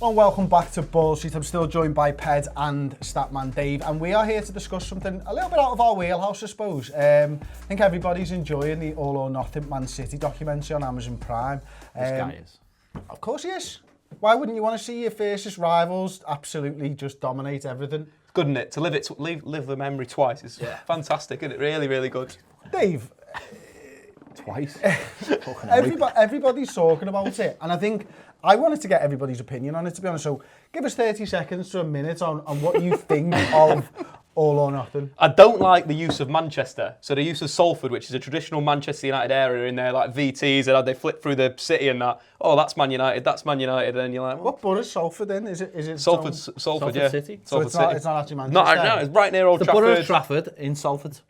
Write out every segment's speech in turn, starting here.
And welcome back to Ball Street. I'm still joined by Ped and Statman Dave, and we are here to discuss something a little bit out of our wheelhouse, I suppose. I think everybody's enjoying the All or Nothing Man City documentary on Amazon Prime. This guy is. Of course he is. Why wouldn't you want to see your fiercest rivals absolutely just dominate everything? It's good, isn't it? To live the memory twice is fantastic, isn't it? Really, really good. Dave, Twice. everybody's talking about it, and I think I wanted to get everybody's opinion on it, to be honest. So give us 30 seconds to a minute on what you think of All or Nothing. I don't like the use of Manchester. So the use of Salford, which is a traditional Manchester United area in there, like VTs, and how they flip through the city and that. Oh, that's Man United, and then you're like, what borough is Salford in? Is it Salford, yeah. City. So Salford it's City. not actually Manchester. No, it's right near Old The Trafford. borough of Trafford in Salford.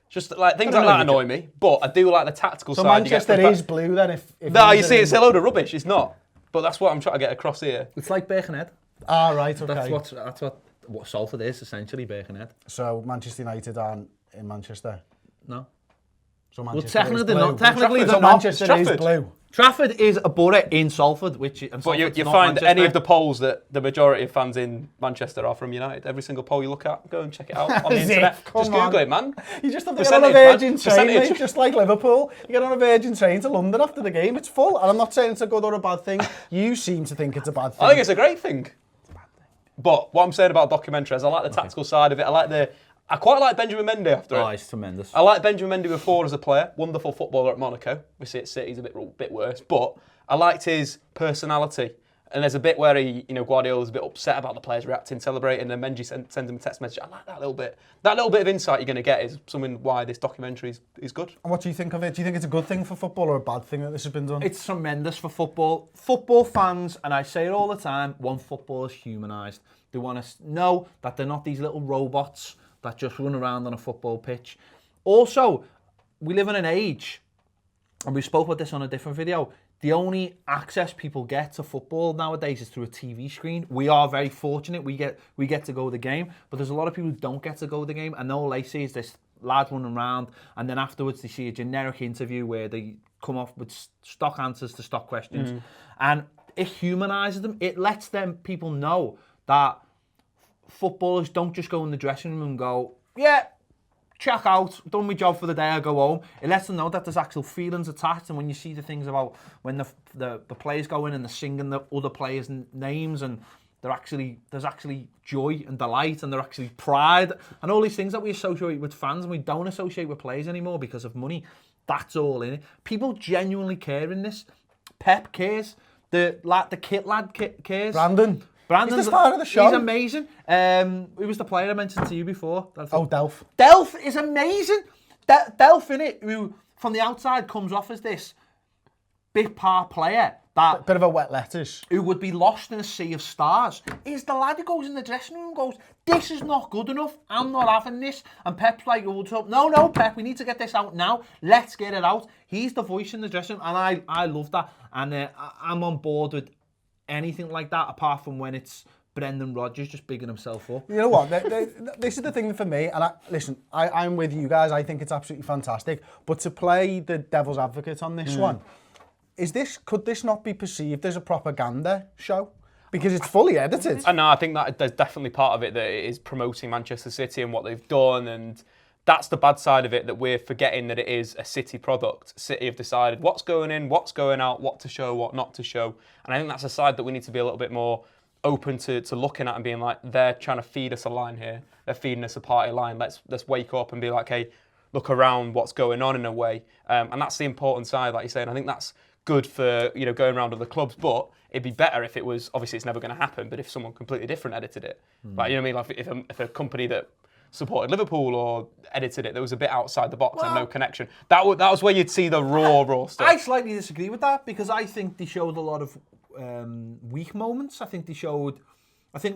Just like things like that annoy me, but I do like the tactical So side. Manchester is blue then? If No, you see, it's a load of rubbish. It's not. But that's what I'm trying to get across here. It's like Birkenhead. Ah, right, okay. That's what Salford is, essentially, Birkenhead. So Manchester United aren't in Manchester? No. So Well, Manchester technically is they're blue. not. Technically So they're not. Manchester is Trafford. blue. Trafford is a borough in Salford, which and But you Salford's not find Manchester. any of the polls that the majority of fans in Manchester are from United. Every single poll you look at, go and check it out on the Is it? internet. Come Just on. Google it, man. You just have to get on a Percentage, Virgin man. train, Percentage. mate, just like Liverpool. You get on a Virgin train to London after the game, it's full. And I'm not saying it's a good or a bad thing. You seem to think it's a bad thing. I think it's a great thing. But what I'm saying about documentary is I like the tactical side of it. I quite like Benjamin Mendy after it. Oh, it's tremendous. I like Benjamin Mendy before as a player. Wonderful footballer at Monaco. We see at City, he's a bit worse. But I liked his personality. And there's a bit where Guardiola's a bit upset about the players reacting, celebrating, and Mendy sends him a text message. I like that little bit. That little bit of insight you're going to get is something why this documentary is good. And what do you think of it? Do you think it's a good thing for football or a bad thing that this has been done? It's tremendous for football. Football fans, and I say it all the time, want footballers humanised. They want to know that they're not these little robots that just run around on a football pitch. Also, we live in an age, and we spoke about this on a different video, the only access people get to football nowadays is through a TV screen. We are very fortunate. We get to go to the game, but there's a lot of people who don't get to go to the game, and all they see is this lad running around, and then afterwards they see a generic interview where they come off with stock answers to stock questions, and it humanises them. It lets people know that footballers don't just go in the dressing room and go, yeah, check out, done my job for the day, I go home. It lets them know that there's actual feelings attached, and when you see the things about when the players go in and they're singing the other players' names, and there's actually joy and delight, and there's actually pride, and all these things that we associate with fans and we don't associate with players anymore because of money. That's all in it. People genuinely care in this. Pep cares. The kit lad cares. Brandon's He's the star of the show. He's amazing. Who was the player I mentioned to you before? Delph. Delph is amazing. Delph, innit, who from the outside comes off as this bit part player that Bit of a wet lettuce. who would be lost in a sea of stars, is the lad who goes in the dressing room and goes, this is not good enough, I'm not having this. And Pep's like, no, Pep, we need to get this out now. Let's get it out. He's the voice in the dressing room, and I love that. And I'm on board with anything like that, apart from when it's Brendan Rodgers just bigging himself up. You know what? This is the thing for me, and I'm with you guys. I think it's absolutely fantastic. But to play the devil's advocate on this one, could this not be perceived as a propaganda show? Because it's fully edited. I know, I think that there's definitely part of it that it is promoting Manchester City and what they've done, and that's the bad side of it, that we're forgetting that it is a City product. City have decided what's going in, what's going out, what to show, what not to show. And I think that's a side that we need to be a little bit more open to looking at and being like, they're trying to feed us a line here. They're feeding us a party line. Let's wake up and be like, hey, look around what's going on in a way. And that's the important side, like you're saying. I think that's good for going around other clubs, but it'd be better if it was, obviously it's never going to happen, but if someone completely different edited it. Like, you know what I mean? Like if a company that supported Liverpool or edited it, there was a bit outside the box and no connection. That was where you'd see the raw stuff. I slightly disagree with that, because I think they showed a lot of weak moments. I think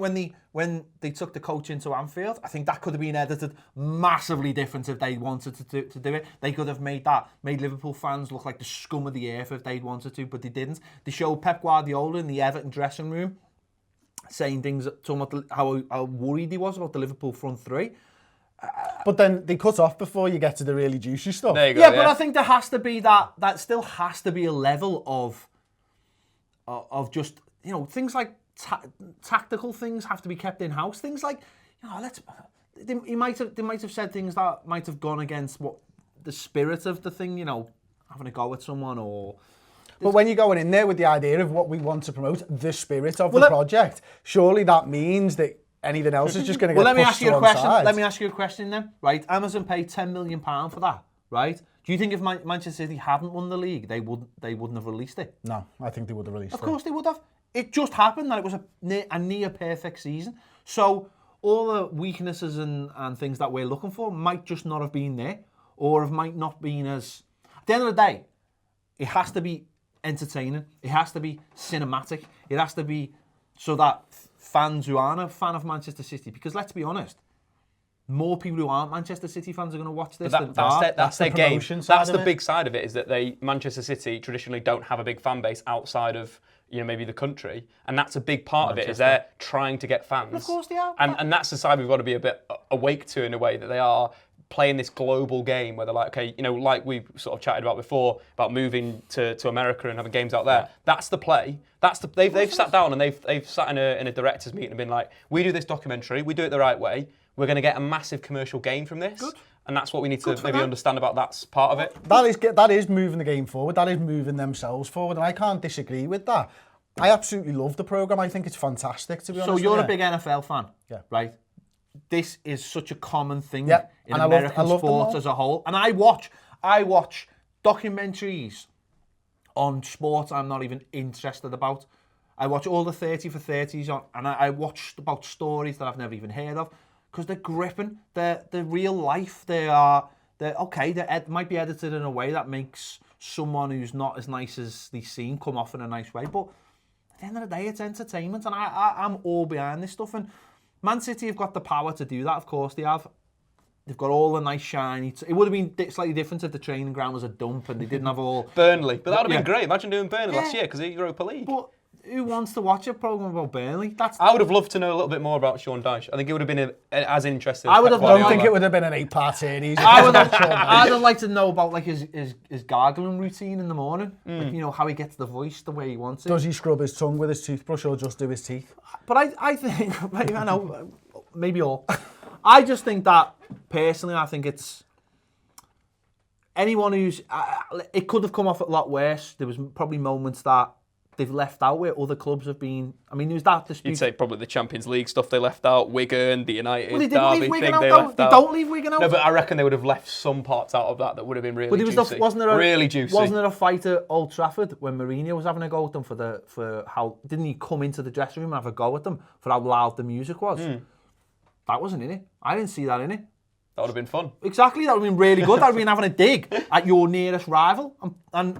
when they took the coach into Anfield, I think that could have been edited massively different if they wanted to do it. They could have made Liverpool fans look like the scum of the earth if they'd wanted to, but they didn't. They showed Pep Guardiola in the Everton dressing room saying things, talking about how worried he was about the Liverpool front three. But then they cut off before you get to the really juicy stuff. There you go, Yeah, but I think there has to be that still has to be a level of just, things like tactical things have to be kept in house. Things like, they might have said things that might have gone against what the spirit of the thing. Having a go at someone or. But when you're going in there with the idea of what we want to promote, the spirit of the project, surely that means that anything else is just going to get pushed to one side. Let me ask you a question then. Right, Amazon paid £10 million for that. Right? Do you think if Manchester City hadn't won the league, they wouldn't have released it? No, I think they would have released it. Of course they would have. It just happened that it was a near perfect season. So all the weaknesses and things that we're looking for might just not have been there, or might not been as. At the end of the day, it has to be entertaining. It has to be cinematic. It has to be so that fans who aren't a fan of Manchester City, because let's be honest, more people who aren't Manchester City fans are going to watch this than are. That's their game. That's the big side of it, is that Manchester City traditionally don't have a big fan base outside of maybe the country, and that's a big part of it, is they're trying to get fans. Of course they are. And that's the side we've got to be a bit awake to, in a way, that they are playing this global game where they're like, okay, like we sort of chatted about before, about moving to America and having games out there. Yeah. That's the play. They've sat down and they've sat in a directors meeting and been like, we do this documentary, we do it the right way, we're going to get a massive commercial gain from this. Good. And that's what we need to maybe understand about that's part of it. That is moving the game forward. That is moving themselves forward, and I can't disagree with that. I absolutely love the programme. I think it's fantastic, to be honest. So you're a big NFL fan, right? This is such a common thing in American sports as a whole. And I watch documentaries on sports I'm not even interested about. I watch all the 30 for 30s and I watch about stories that I've never even heard of, because they're gripping. They're real life. They might be edited in a way that makes someone who's not as nice as they seem come off in a nice way. But at the end of the day, it's entertainment, and I'm all behind this stuff. And Man City have got the power to do that, of course they have. They've got all the nice shiny... It would have been slightly different if the training ground was a dump and they didn't have all... Burnley. But that would have been great. Imagine doing Burnley last year, because they're Europa League. But who wants to watch a programme about Burnley? I would have loved to know a little bit more about Sean Dyche. I think it would have been as interesting. I don't think it would have been an 8-part series. I'd like to know about his gargling routine in the morning. Like, how he gets the voice the way he wants it. Does he scrub his tongue with his toothbrush or just do his teeth? But I think, I know, maybe all. I just think that, personally, I think it's anyone who's... it could have come off a lot worse. There was probably moments that they've left out where other clubs have been. I mean, there's that dispute. You'd say probably the Champions League stuff they left out, Wigan, the United, Derby thing they left out. They don't leave Wigan out. No, but I reckon they would have left some parts out of that would have been really juicy. Really juicy. Wasn't there a fight at Old Trafford when Mourinho was having a go at them for how... Didn't he come into the dressing room and have a go at them for how loud the music was? That wasn't in it. I didn't see that in it. That would have been fun. Exactly, that would have been really good. That would have been having a dig at your nearest rival. And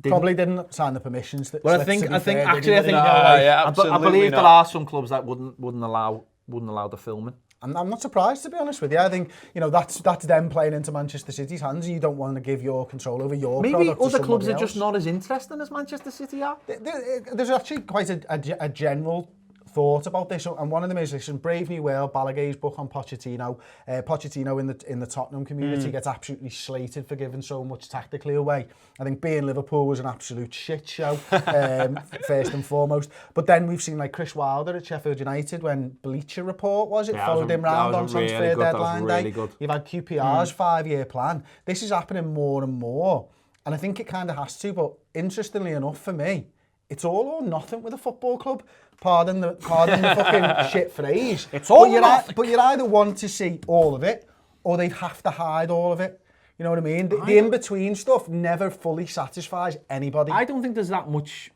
probably didn't sign the permissions. Well, I think absolutely. I believe there are some clubs that wouldn't allow the filming. I'm not surprised, to be honest with you. I think that's them playing into Manchester City's hands, and you don't want to give your control over your product to somebody else. Maybe other clubs are just not as interesting as Manchester City are. There's actually quite a general thought about this, and one of them is, listen, Brave New World, Balaguer's book on Pochettino. Pochettino in the Tottenham community gets absolutely slated for giving so much tactically away. I think being Liverpool was an absolute shit show, first and foremost. But then we've seen like Chris Wilder at Sheffield United when Bleacher Report followed him round on transfer deadline day. You've had QPR's 5-year plan. This is happening more and more, and I think it kind of has to. But interestingly enough for me, it's all or nothing with a football club. Pardon the fucking shit phrase. It's all or nothing. But you either want to see all of it, or they'd have to hide all of it. You know what I mean? The in-between stuff never fully satisfies anybody. I don't think there's that much...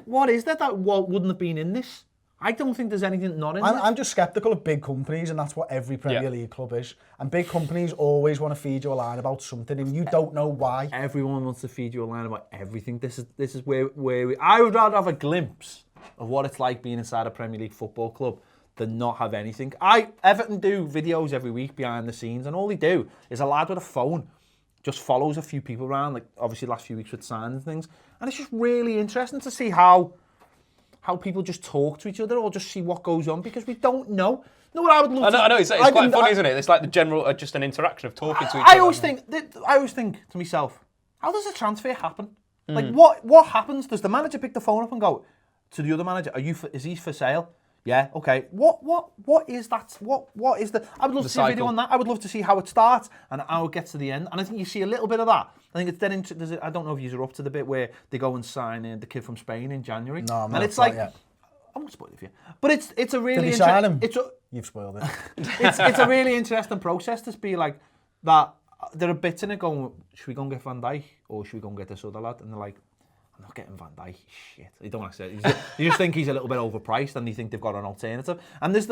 What is that wouldn't have been in this? I don't think there's anything not in there. I'm just sceptical of big companies, and that's what every Premier League club is. And big companies always want to feed you a line about something, and you don't know why. Everyone wants to feed you a line about everything. This is where we... I would rather have a glimpse of what it's like being inside a Premier League football club than not have anything. Everton do videos every week behind the scenes, and all they do is a lad with a phone just follows a few people around, like obviously the last few weeks with signs and things. And it's just really interesting to see how people just talk to each other or just see what goes on, because we don't know. You know what I would love I know, it's quite funny, isn't it? It's like the general, just an interaction of talking to each other. I always think to myself, how does a transfer happen? Like, what happens? Does the manager pick the phone up and go, to the other manager, is he for sale? Yeah, okay. What is that? What is the? I would love to see a video on that. I would love to see how it starts and how it gets to the end. And I think you see a little bit of that. I think it's then I don't know if you're up to the bit where they go and sign the kid from Spain in January. No, I'm and not it's like, yet. I won't spoil it for you. But it's a really Did he sign him? You've spoiled it. it's a really interesting process to be like that. There are bits in it going, should we go and get Van Dijk or should we go and get this other lad? And they're like, I'm not getting Van Dijk. Shit. They don't actually. You just think he's a little bit overpriced, and you think they've got an alternative. And there's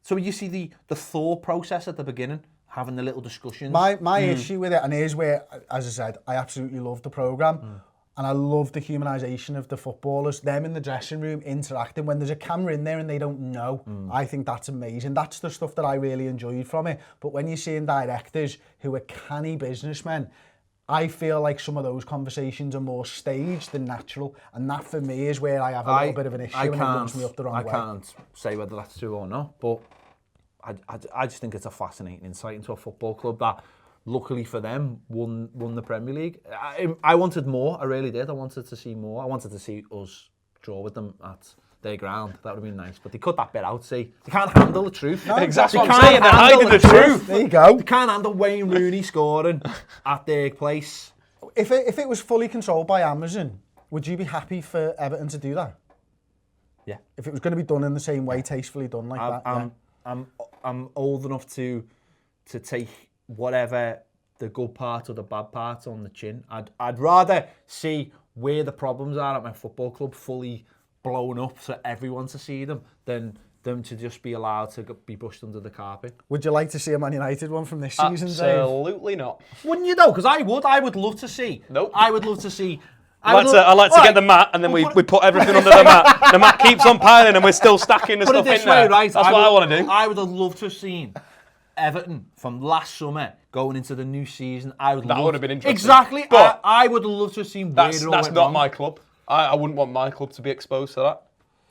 so you see the thought process at the beginning, having the little discussions. My issue with it, and here's where, as I said, I absolutely love the programme. And I love the humanisation of the footballers, them in the dressing room interacting when there's a camera in there and they don't know. I think that's amazing. That's the stuff that I really enjoyed from it. But when you're seeing directors who are canny businessmen, I feel like some of those conversations are more staged than natural. And that for me is where I have a little bit of an issue and it rubs me up the wrong way. I can't say whether that's true or not, but I just think it's a fascinating insight into a football club that, luckily for them, won the Premier League. I wanted more, I really did. I wanted to see more. I wanted to see us draw with them at their ground. That would have been nice. But they cut that bit out, see. They can't handle the truth. No, exactly they what I'm saying. They're hiding the truth. There you go. They can't handle Wayne Rooney scoring at their place. If it was fully controlled by Amazon, would you be happy for Everton to do that? Yeah. If it was going to be done in the same way, tastefully done like that. I'm old enough to take whatever the good part or the bad part on the chin. I'd rather see where the problems are at my football club fully blown up so everyone to see them than them to just be allowed to be brushed under the carpet. Would you like to see a Man United one from this season, Dave? Absolutely not. Wouldn't you though? Because I would love to see. Nope. I would love to see. I like to get the mat, and then we put everything under the mat. The mat keeps on piling, and we're still stacking the Put stuff it this in way, there. right? That's what I want to do. I would have loved to have seen Everton from last summer going into the new season. That would have been interesting. Exactly. But I would have loved to have seen where it all that's went not wrong. my club. I wouldn't want my club to be exposed to that.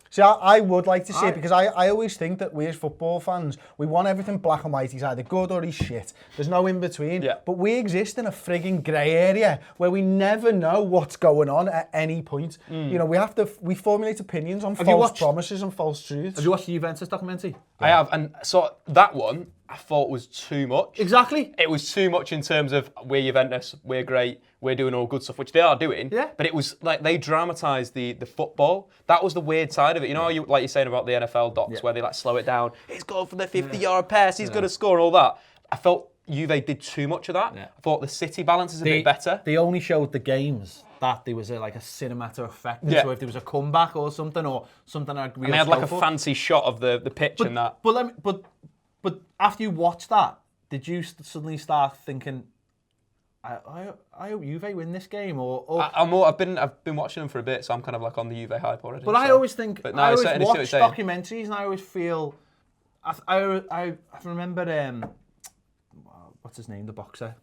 See, I would like to see it because I always think that we as football fans, we want everything black and white. He's either good or he's shit. There's no in between. Yeah. But we exist in a frigging grey area where we never know what's going on at any point. You know, we formulate opinions on false promises and false truths. Have you watched the Juventus documentary? I have, and so that one I thought was too much. Exactly. It was too much in terms of we're Juventus, we're great, we're doing all good stuff, which they are doing. Yeah. But it was like they dramatised the football. That was the weird side of it. You know, like you're saying about the NFL docs where they like slow it down. He's going for the 50-yard pass. He's going to score and all that. I felt Juve did too much of that. Yeah. I thought the City balance is a bit better. They only showed the games that there was like a cinematic effect. Yeah. So if there was a comeback or something I'd really and they had like a fancy shot of the pitch and that. But after you watch that, did you suddenly start thinking, I hope Juve win this game? I've been watching them for a bit, so I'm kind of like on the Juve hype already. But I always think, but no, I always certainly watch documentaries and I always feel, I remember, what's his name, the boxer?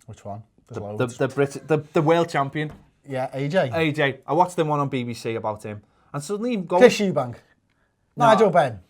Which one? The world champion. Yeah, AJ. AJ. I watched them one on BBC about him. And suddenly you go... Chris Eubank. Nigel Benn.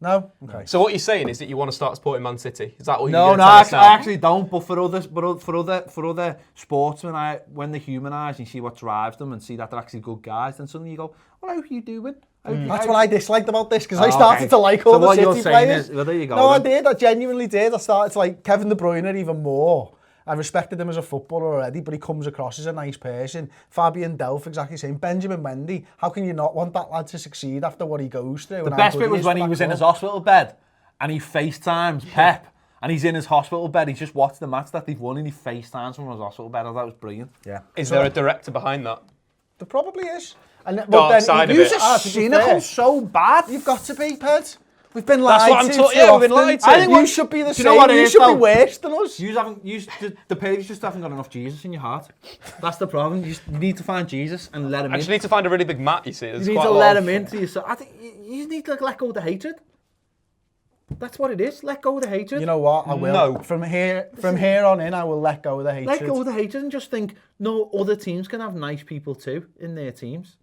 No? Okay. So what you're saying is that you want to start supporting Man City? Is that what you're No, going to I tell us now? actually don't. But for other sportsmen, when they're humanised and you see what drives them and see that they're actually good guys, then suddenly you go, well, how are you doing? That's what I disliked about this, because I started to like all the City players. Well, there you go. No, I did. I genuinely did. I started to like Kevin De Bruyne even more. I respected him as a footballer already, but he comes across as a nice person. Fabian Delph, exactly the same. Benjamin Mendy. How can you not want that lad to succeed after what he goes through? The best bit was when he was in his hospital bed and he FaceTimes Pep. And he's in his hospital bed. He's just watched the match that they've won and he FaceTimes from his hospital bed. I thought that was brilliant. Yeah. Is there a director behind that? There probably is. And Dark side of it. You're cynical so bad. You've got to be, Ped. We've been lied That's what I'm to talking. too Yeah, we've been often. lied to. I think you should be the same. you know what it You is, should though? be worse than us. The players just haven't got enough Jesus in your heart. That's the problem. You need to find Jesus and let him I in. just need to find a really big mat, you see. You need to let him into yourself. I think you just need to let go of the hatred. That's what it is. Let go of the hatred. You know what? I will. No. From here on in, I will let go of the hatred. Let go of the hatred and just think, no, other teams can have nice people too in their teams.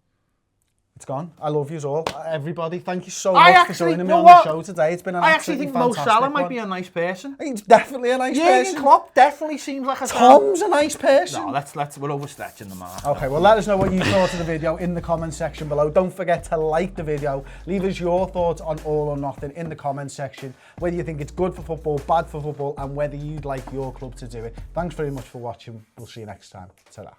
It's gone. I love you all. Everybody, thank you so I much for actually- joining me you know on what? the show today. It's been an I actually absolutely think Mo fantastic Salah might one. be a nice person. He's definitely a nice Jurgen person. Klopp definitely seems like a Tom's a nice person. No, let's we're overstretching the mark. Okay, well, let us know what you thought of the video in the comment section below. Don't forget to like the video. Leave us your thoughts on All or Nothing in the comment section. Whether you think it's good for football, bad for football, and whether you'd like your club to do it. Thanks very much for watching. We'll see you next time. Ta-ra.